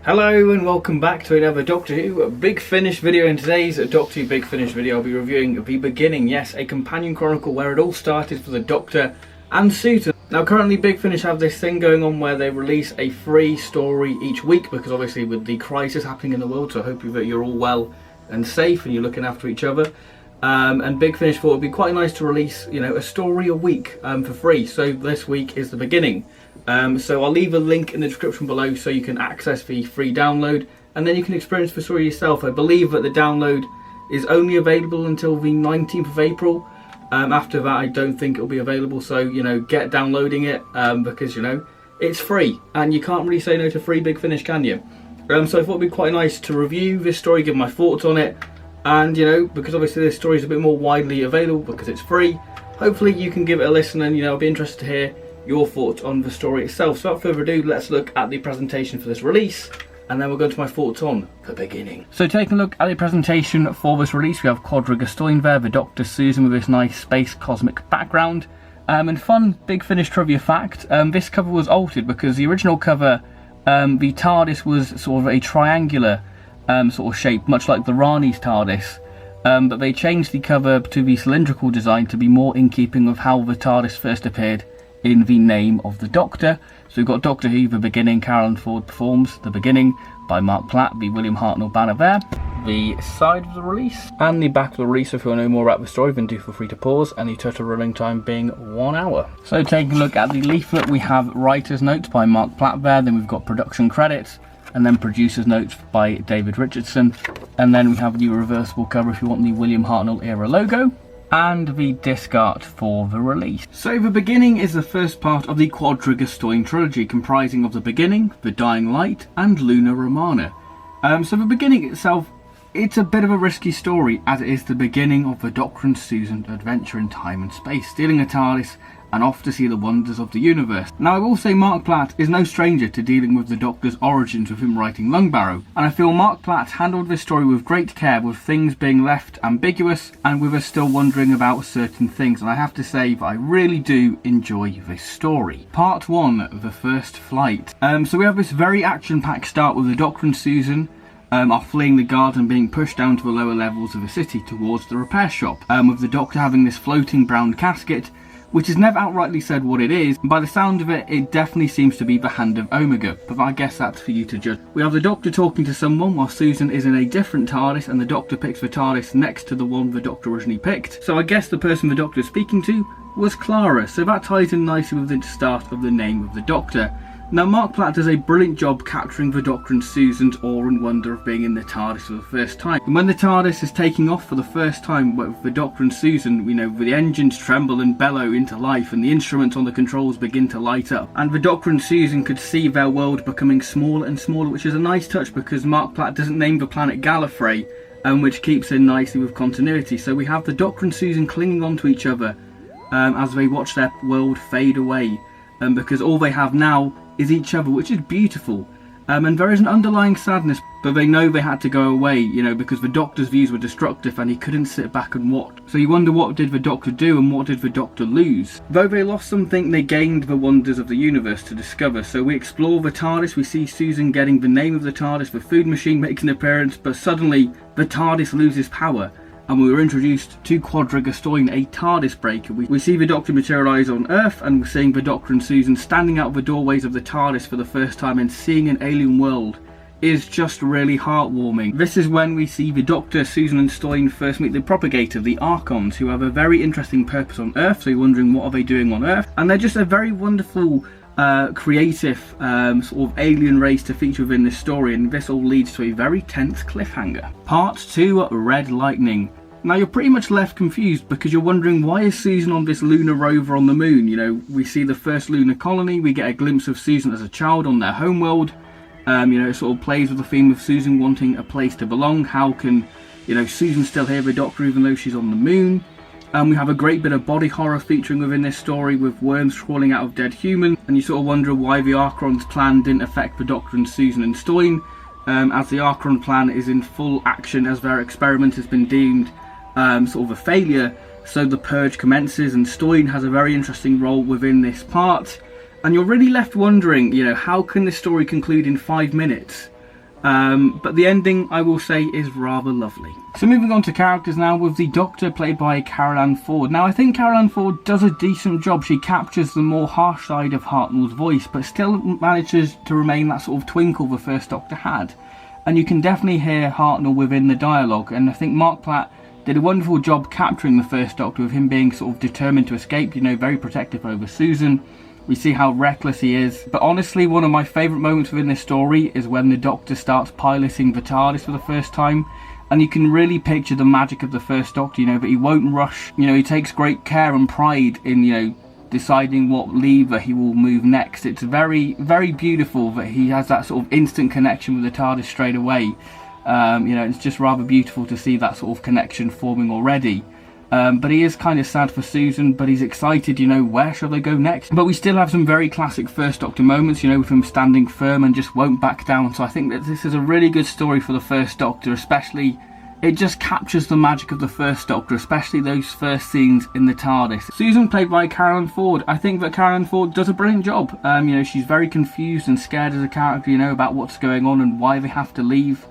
Hello and welcome back to another Doctor Who Big Finish video. In today's Doctor Who Big Finish video I'll be reviewing The Beginning, yes, a companion chronicle where it all started for the Doctor and Susan. Now currently Big Finish have this thing going on where they release a free story each week because obviously with the crisis happening in the world, so I hope that you're all well and safe and you're looking after each other. And Big Finish thought it would be quite nice to release, a story a week for free. So this week is The Beginning. So I'll leave a link in the description below so you can access the free download and then you can experience the story yourself. I believe that the download is only available until the 19th of April. After that I don't think it'll be available, so get downloading it because it's free and you can't really say no to free Big Finish, can you? So I thought it'd be quite nice to review this story, give my thoughts on it, and because obviously this story is a bit more widely available because it's free, hopefully you can give it a listen and I'll be interested to hear your thoughts on the story itself. So without further ado, let's look at the presentation for this release and then we'll go into my thoughts on The Beginning. So taking a look at the presentation for this release, we have Quadriga Stoyne there, the Dr. Susan with this nice space cosmic background. And fun Big Finish trivia fact, this cover was altered because the original cover, the TARDIS was sort of a triangular sort of shape, much like the Rani's TARDIS. But they changed the cover to the cylindrical design to be more in keeping with how the TARDIS first appeared in the name of the Doctor. So we've got Doctor Who, The Beginning, Carolyn Ford performs The Beginning by Mark Platt, the William Hartnell banner there. The side of the release and the back of the release, if you want to know more about the story then do feel free to pause, and the total running time being 1 hour. So taking a look at the leaflet, we have writer's notes by Mark Platt there, then we've got production credits, and then producer's notes by David Richardson, and then we have the reversible cover if you want the William Hartnell era logo, and the disc art for the release. So The Beginning is the first part of the Quadriga Stoyne trilogy, comprising of The Beginning, The Dying Light, and Luna Romana. So The Beginning itself, it's a bit of a risky story, as it is the beginning of the Doctor and Susan adventure in time and space, stealing a TARDIS and off to see the wonders of the universe. Now I will say Mark Platt is no stranger to dealing with the Doctor's origins with him writing Lungbarrow, and I feel Mark Platt handled this story with great care, with things being left ambiguous and with us still wondering about certain things, and I have to say that I really do enjoy this story. Part 1, The First Flight. So we have this very action-packed start with the Doctor and Susan are fleeing the guards and being pushed down to the lower levels of the city towards the repair shop, with the Doctor having this floating brown casket, which is never outrightly said what it is. By the sound of it, it definitely seems to be the hand of Omega, but I guess that's for you to judge. We have the Doctor talking to someone while Susan is in a different TARDIS, and the Doctor picks the TARDIS next to the one the Doctor originally picked. So I guess the person the Doctor is speaking to was Clara, so that ties in nicely with the start of the name of the Doctor. Now Mark Platt does a brilliant job capturing the Doctor and Susan's awe and wonder of being in the TARDIS for the first time. And when the TARDIS is taking off for the first time with the Doctor and Susan, the engines tremble and bellow into life and the instruments on the controls begin to light up. And the Doctor and Susan could see their world becoming smaller and smaller, which is a nice touch because Mark Platt doesn't name the planet Gallifrey, which keeps in nicely with continuity. So we have the Doctor and Susan clinging on to each other as they watch their world fade away, because all they have now is each other, which is beautiful. And there is an underlying sadness, but they know they had to go away, because the Doctor's views were destructive and he couldn't sit back and watch. So you wonder, what did the Doctor do and what did the Doctor lose? Though they lost something, they gained the wonders of the universe to discover. So we explore the TARDIS, we see Susan getting the name of the TARDIS, the food machine makes an appearance, but suddenly the TARDIS loses power. And we were introduced to Quadriga Stoyne, a TARDIS breaker. We see the Doctor materialise on Earth, and we're seeing the Doctor and Susan standing out of the doorways of the TARDIS for the first time, and seeing an alien world is just really heartwarming. This is when we see the Doctor, Susan and Stoyne first meet the Propagator, the Archons, who have a very interesting purpose on Earth, so you're wondering what are they doing on Earth. And they're just a very wonderful creative sort of alien race to feature within this story, and this all leads to a very tense cliffhanger. Part 2, Red Lightning. Now you're pretty much left confused because you're wondering, why is Susan on this lunar rover on the moon? We see the first lunar colony, we get a glimpse of Susan as a child on their homeworld. It sort of plays with the theme of Susan wanting a place to belong. How can Susan still hear the Doctor even though she's on the moon? We have a great bit of body horror featuring within this story, with worms crawling out of dead humans, and you sort of wonder why the Archon's plan didn't affect the Doctor and Susan and Stoyne, as the Archon plan is in full action as their experiment has been deemed sort of a failure. So the purge commences, and Stoyne has a very interesting role within this part, and you're really left wondering, how can this story conclude in 5 minutes But the ending, I will say, is rather lovely. So moving on to characters now, with the Doctor played by Carole Ann Ford. Now I think Carole Ann Ford does a decent job. She captures the more harsh side of Hartnell's voice, but still manages to remain that sort of twinkle the first Doctor had. And you can definitely hear Hartnell within the dialogue, and I think Mark Platt did a wonderful job capturing the first Doctor, with him being sort of determined to escape, you know, very protective over Susan. We see how reckless he is. But honestly, one of my favourite moments within this story is when the Doctor starts piloting the TARDIS for the first time. And you can really picture the magic of the first Doctor, you know, but he won't rush. You know, he takes great care and pride in, you know, deciding what lever he will move next. It's very, very beautiful that he has that sort of instant connection with the TARDIS straight away. You know, it's just rather beautiful to see that sort of connection forming already. But he is kind of sad for Susan, but he's excited, you know, where shall they go next? But we still have some very classic first Doctor moments, you know, with him standing firm and just won't back down. So I think that this is a really good story for the first Doctor, especially, it just captures the magic of the first Doctor, especially those first scenes in the TARDIS. Susan, played by Carole Ann Ford. I think that Carole Ann Ford does a brilliant job. You know, she's very confused and scared as a character, you know, about what's going on and why they have to leave.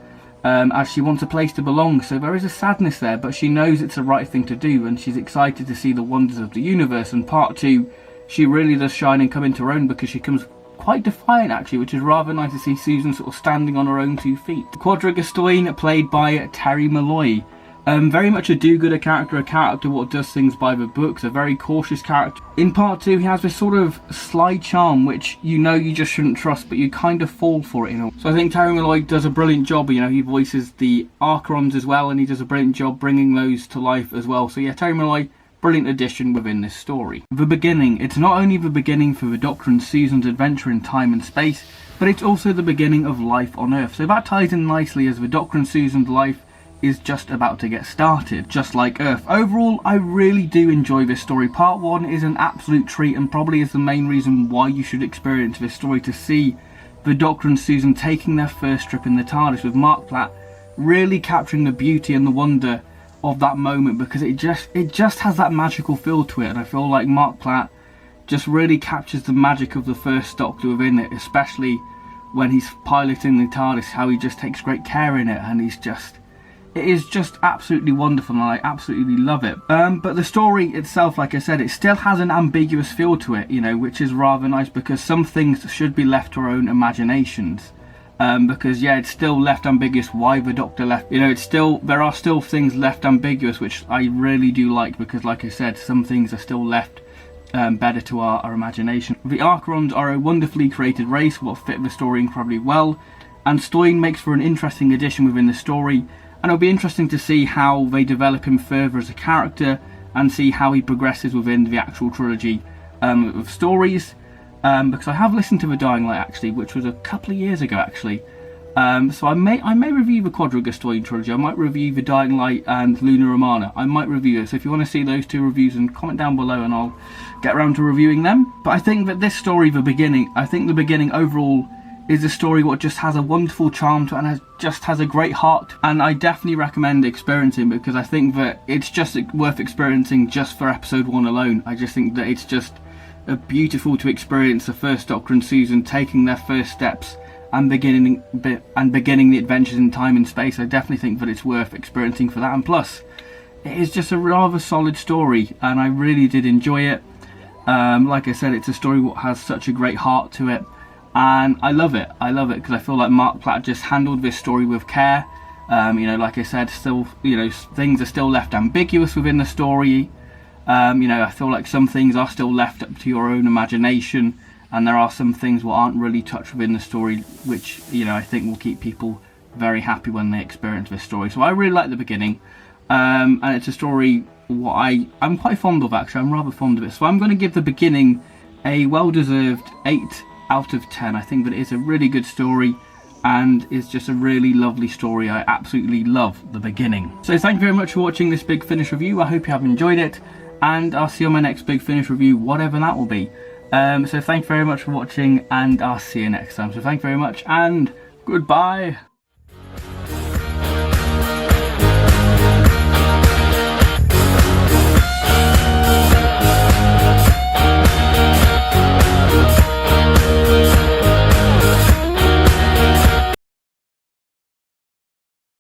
As she wants a place to belong, so there is a sadness there, but she knows it's the right thing to do, and she's excited to see the wonders of the universe. And part 2, she really does shine and come into her own, because she comes quite defiant actually, which is rather nice to see Susan sort of standing on her own 2 feet. Quadriga Stoyne, played by Terry Malloy. Very much a do-gooder character, a character what does things by the books, a very cautious character. In part 2, he has this sort of sly charm which you know you just shouldn't trust, but you kind of fall for it, you know. So I think Terry Malloy does a brilliant job, you know, he voices the Archerons as well, and he does a brilliant job bringing those to life as well. So yeah, Terry Malloy, brilliant addition within this story. The beginning. It's not only the beginning for the Doctor and Susan's adventure in time and space, but it's also the beginning of life on Earth. So that ties in nicely, as the Doctor and Susan's life is just about to get started, just like Earth. Overall, I really do enjoy this story. Part 1 is an absolute treat, and probably is the main reason why you should experience this story, to see the Doctor and Susan taking their first trip in the TARDIS, with Mark Platt really capturing the beauty and the wonder of that moment, because it just has that magical feel to it. And I feel like Mark Platt just really captures the magic of the first Doctor within it, especially when he's piloting the TARDIS, how he just takes great care in it, and it is just absolutely wonderful, and I absolutely love it. But the story itself, like I said, it still has an ambiguous feel to it, you know, which is rather nice, because some things should be left to our own imaginations. Because yeah, it's still left ambiguous why the Doctor left. You know, there are still things left ambiguous, which I really do like, because like I said, some things are still left better to our imagination. The Archerons are a wonderfully created race, what fit the story incredibly well, and Stoyne makes for an interesting addition within the story. And it'll be interesting to see how they develop him further as a character, and see how he progresses within the actual trilogy of stories. Because I have listened to The Dying Light actually, which was a couple of years ago actually. So I may review the Quadriga Stoyne trilogy. I might review The Dying Light and Luna Romana. I might review it. So if you want to see those 2 reviews, and comment down below, and I'll get around to reviewing them. But I think that this story, the beginning overall is a story what just has a wonderful charm to it, and just has a great heart, and I definitely recommend experiencing, because I think that it's just worth experiencing just for episode 1 alone. I just think that it's just beautiful to experience the first Doctor and Susan taking their first steps and beginning the adventures in time and space. I definitely think that it's worth experiencing for that, and plus it is just a rather solid story, and I really did enjoy it. Like I said, it's a story what has such a great heart to it. And I love it because I feel like Mark Platt just handled this story with care. You know, like I said, still, you know, things are still left ambiguous within the story. You know, I feel like some things are still left up to your own imagination, and there are some things that aren't really touched within the story, which, you know, I think will keep people very happy when they experience this story. So I really like the beginning, and it's a story what I'm quite fond of actually. I'm rather fond of it. So I'm going to give the beginning a well-deserved 8 out of 10. I think that it is a really good story, and it's just a really lovely story. I absolutely love the beginning. So thank you very much for watching this Big Finish review. I hope you have enjoyed it, and I'll see you on my next Big Finish review, whatever that will be. So thank you very much for watching, and I'll see you next time. So thank you very much, and goodbye.